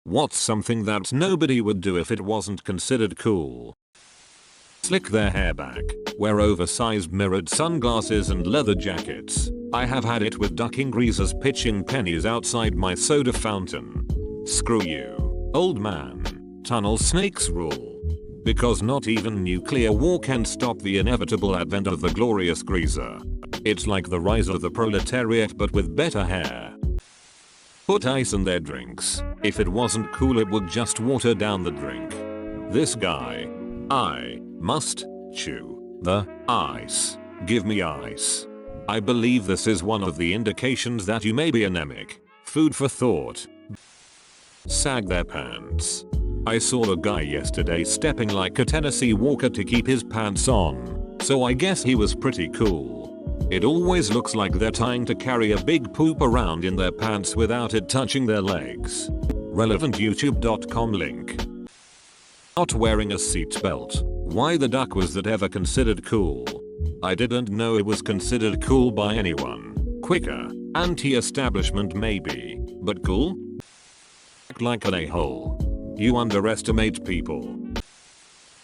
What's something that nobody would do if it wasn't considered cool? Slick their hair back, wear oversized mirrored sunglasses and leather jackets. I have had it with ducking greasers pitching pennies outside my soda fountain. Screw you, old man. Tunnel snakes rule. Because not even nuclear war can stop the inevitable advent of the glorious greaser. It's like the rise of the proletariat but with better hair. Put ice in their drinks. If it wasn't cool it would just water down the drink. This guy. I must chew the ice. Give me ice. I believe this is one of the indications that you may be anemic. Food for thought. Sag their pants. I saw a guy yesterday stepping like a Tennessee Walker to keep his pants on, so I guess he was pretty cool. It always looks like they're trying to carry a big poop around in their pants without it touching their legs. Relevant YouTube.com link. Not wearing a seatbelt. Why the duck was that ever considered cool? I didn't know it was considered cool by anyone. Quicker, anti-establishment maybe, but cool? Act like an a-hole. You underestimate people.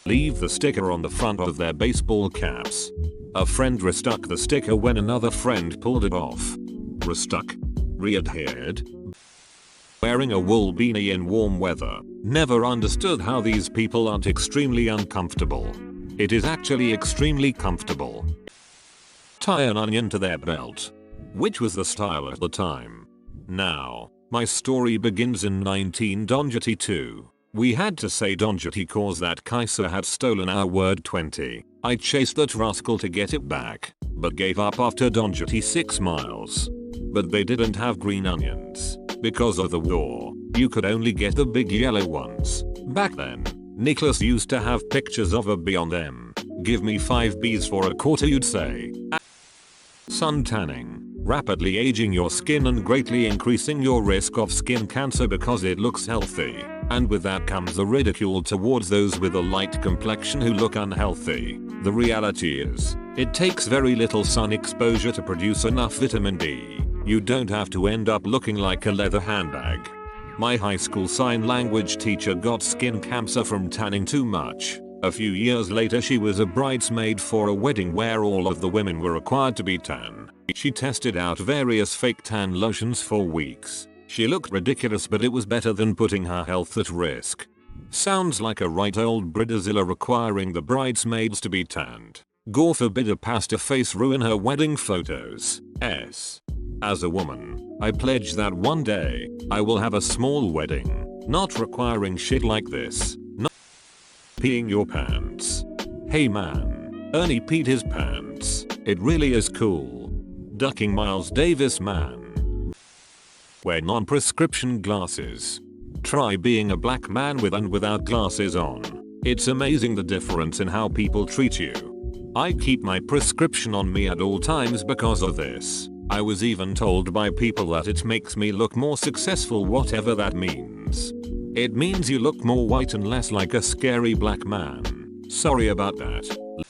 Leave the sticker on the front of their baseball caps. A friend restuck the sticker when another friend pulled it off. Restuck. Readhered. Wearing a wool beanie in warm weather. Never understood how these people aren't extremely uncomfortable. It is actually extremely comfortable. Tie an onion to their belt. Which was the style at the time. Now. My story begins in 1922. We had to say Donjati cause that Kaiser had stolen our word 20. I chased that rascal to get it back, but gave up after Donjati 6 miles. But they didn't have green onions. Because of the war, you could only get the big yellow ones. Back then, Nicholas used to have pictures of a bee on them. Give me 5 bees for a quarter you'd say. Sun tanning. Rapidly aging your skin and greatly increasing your risk of skin cancer because it looks healthy. And with that comes the ridicule towards those with a light complexion who look unhealthy. The reality is, it takes very little sun exposure to produce enough vitamin D. You don't have to end up looking like a leather handbag. My high school sign language teacher got skin cancer from tanning too much. A few years later she was a bridesmaid for a wedding where all of the women were required to be tan. She tested out various fake tan lotions for weeks. She looked ridiculous but it was better than putting her health at risk. Sounds like a right old Bridezilla requiring the bridesmaids to be tanned. God forbid a pasta face ruin her wedding photos. As a woman, I pledge that one day, I will have a small wedding, not requiring shit like this. Not peeing your pants. Hey man, Ernie peed his pants. It really is cool. Ducking Miles Davis man. Wear non-prescription glasses. Try being a black man with and without glasses on. It's amazing the difference in how people treat you. I keep my prescription on me at all times because of this. I was even told by people that it makes me look more successful, whatever that means. It means you look more white and less like a scary black man. Sorry about that.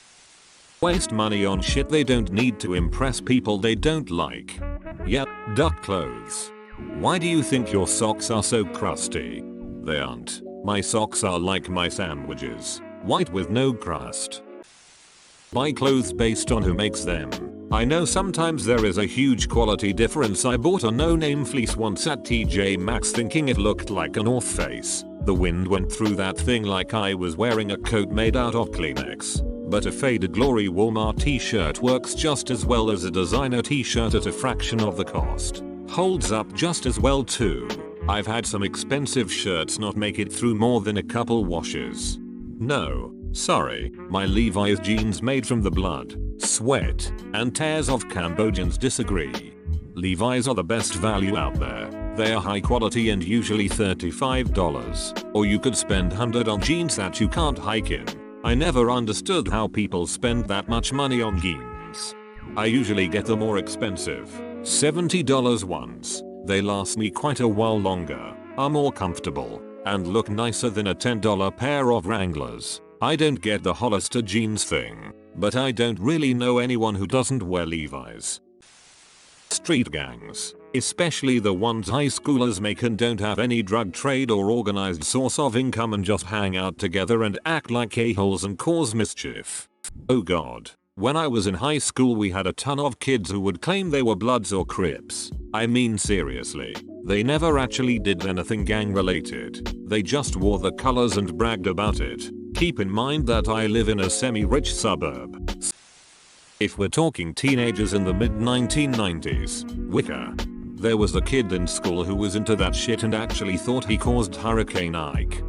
Waste money on shit they don't need to impress people they don't like. Yep, duck clothes. Why do you think your socks are so crusty? They aren't. My socks are like my sandwiches. White with no crust. Buy clothes based on who makes them. I know sometimes there is a huge quality difference. I bought a no-name fleece once at TJ Maxx thinking it looked like a North Face. The wind went through that thing like I was wearing a coat made out of Kleenex. But a faded glory Walmart t-shirt works just as well as a designer t-shirt at a fraction of the cost. Holds up just as well too. I've had some expensive shirts not make it through more than a couple washes. No, sorry, my Levi's jeans made from the blood, sweat, and tears of Cambodians disagree. Levi's are the best value out there. They are high quality and usually $35. Or you could spend $100 on jeans that you can't hike in. I never understood how people spend that much money on jeans. I usually get the more expensive, $70 ones. They last me quite a while longer, are more comfortable, and look nicer than a $10 pair of Wranglers. I don't get the Hollister jeans thing, but I don't really know anyone who doesn't wear Levi's. Street gangs. Especially the ones high schoolers make and don't have any drug trade or organized source of income and just hang out together and act like a-holes and cause mischief. Oh god. When I was in high school we had a ton of kids who would claim they were Bloods or Crips. I mean seriously. They never actually did anything gang related. They just wore the colors and bragged about it. Keep in mind that I live in a semi-rich suburb. If we're talking teenagers in the mid 1990s, Wicca. There was a kid in school who was into that shit and actually thought he caused Hurricane Ike.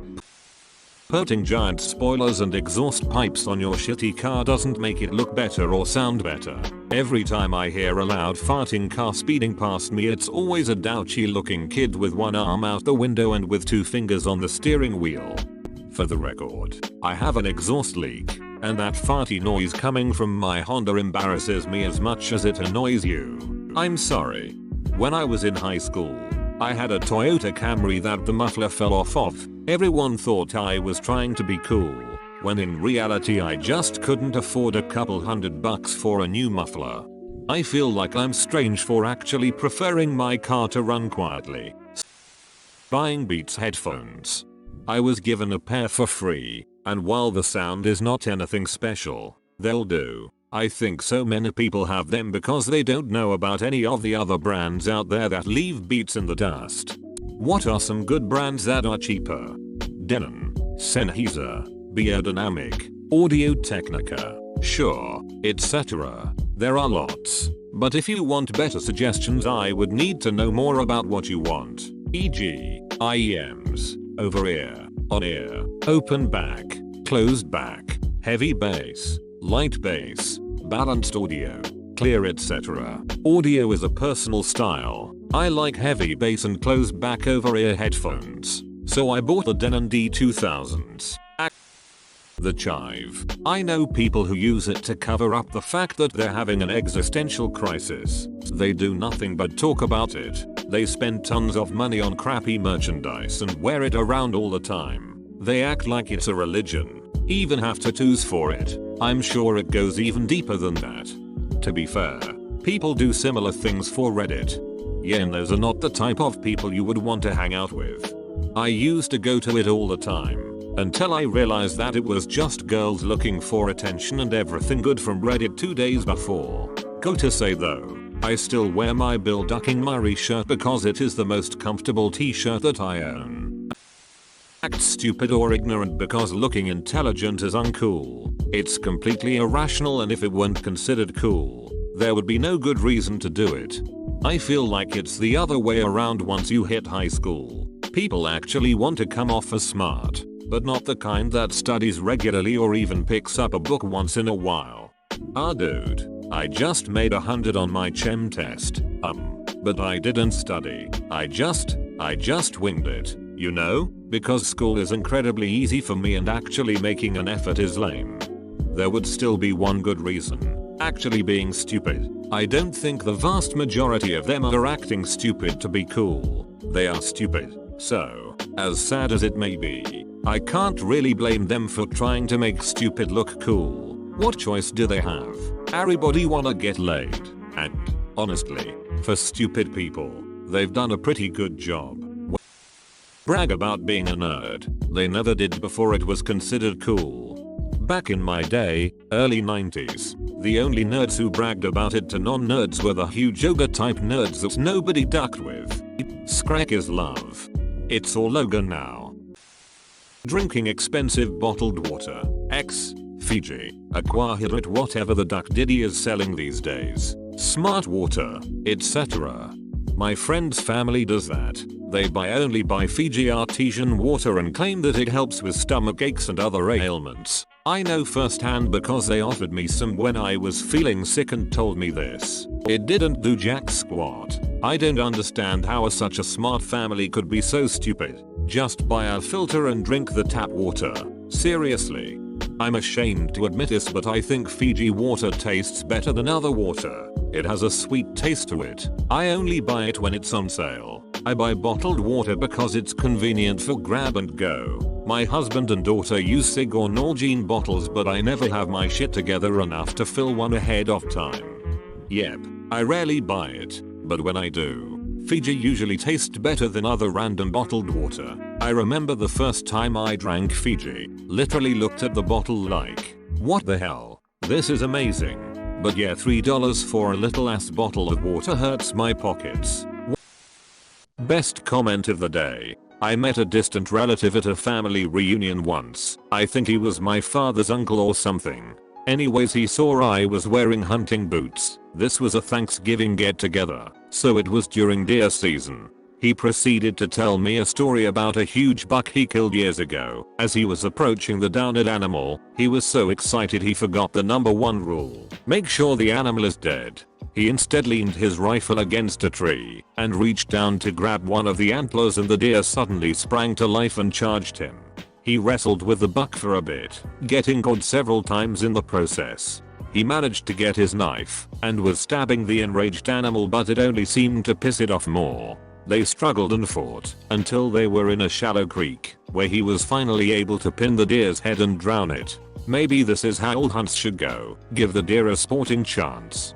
Putting giant spoilers and exhaust pipes on your shitty car doesn't make it look better or sound better. Every time I hear a loud farting car speeding past me it's always a douchey looking kid with one arm out the window and with two fingers on the steering wheel. For the record, I have an exhaust leak, and that farty noise coming from my Honda embarrasses me as much as it annoys you. I'm sorry. When I was in high school, I had a Toyota Camry that the muffler fell off of. Everyone thought I was trying to be cool, when in reality I just couldn't afford a couple $100 for a new muffler. I feel like I'm strange for actually preferring my car to run quietly. Buying Beats headphones. I was given a pair for free, and while the sound is not anything special, they'll do. I think so many people have them because they don't know about any of the other brands out there that leave Beats in the dust. What are some good brands that are cheaper? Denon, Sennheiser, Biodynamic, Audio-Technica, Shure, etc. There are lots. But if you want better suggestions I would need to know more about what you want, e.g. IEMs, over-ear, on-ear, open back, closed back, heavy bass, light bass, balanced audio, clear etc. Audio is a personal style. I like heavy bass and closed back over-ear headphones, so I bought the Denon D2000s. The Chive. I know people who use it to cover up the fact that they're having an existential crisis. They do nothing but talk about it. They spend tons of money on crappy merchandise and wear it around all the time. They act like it's a religion. Even have tattoos for it. I'm sure it goes even deeper than that. To be fair, people do similar things for Reddit. Yeah, and those are not the type of people you would want to hang out with. I used to go to it all the time, until I realized that it was just girls looking for attention and everything good from Reddit 2 days before. Go to say though, I still wear my Bill Ducking Murray shirt because it is the most comfortable t-shirt that I own. Act stupid or ignorant because looking intelligent is uncool. It's completely irrational, and if it weren't considered cool, there would be no good reason to do it. I feel like it's the other way around. Once you hit high school, people actually want to come off as smart, but not the kind that studies regularly or even picks up a book once in a while. Dude, I just made 100 on my chem test, but I didn't study. I just winged it, you know, because school is incredibly easy for me and actually making an effort is lame. There would still be one good reason, actually being stupid. I don't think the vast majority of them are acting stupid to be cool. They are stupid. So, as sad as it may be, I can't really blame them for trying to make stupid look cool. What choice do they have? Everybody wanna get laid. And, honestly, for stupid people, they've done a pretty good job. Brag about being a nerd. They never did before it was considered cool. Back in my day, early 90s, the only nerds who bragged about it to non-nerds were the huge yoga type nerds that nobody ducked with. Scrag is love. It's all yoga now. Drinking expensive bottled water. Fiji, Aquahydrat, whatever the duck diddy is selling these days. Smart water, etc. My friend's family does that. They only buy Fiji artesian water and claim that it helps with stomach aches and other ailments. I know firsthand because they offered me some when I was feeling sick and told me this. It didn't do jack squat. I don't understand how such a smart family could be so stupid. Just buy a filter and drink the tap water. Seriously. I'm ashamed to admit this, but I think Fiji water tastes better than other water. It has a sweet taste to it. I only buy it when it's on sale. I buy bottled water because it's convenient for grab and go. My husband and daughter use Sig or Nalgene bottles, but I never have my shit together enough to fill one ahead of time. Yep, I rarely buy it, but when I do, Fiji usually tastes better than other random bottled water. I remember the first time I drank Fiji, literally looked at the bottle like, what the hell? This is amazing. But yeah, $3 for a little ass bottle of water hurts my pockets. Best comment of the day. I met a distant relative at a family reunion once. I think he was my father's uncle or something. Anyways, he saw I was wearing hunting boots. This was a Thanksgiving get together, so it was during deer season. He proceeded to tell me a story about a huge buck he killed years ago. As he was approaching the downed animal, he was so excited he forgot the number one rule. Make sure the animal is dead. He instead leaned his rifle against a tree and reached down to grab one of the antlers, and the deer suddenly sprang to life and charged him. He wrestled with the buck for a bit, getting gored several times in the process. He managed to get his knife and was stabbing the enraged animal, but it only seemed to piss it off more. They struggled and fought until they were in a shallow creek, where he was finally able to pin the deer's head and drown it. Maybe this is how all hunts should go. Give the deer a sporting chance.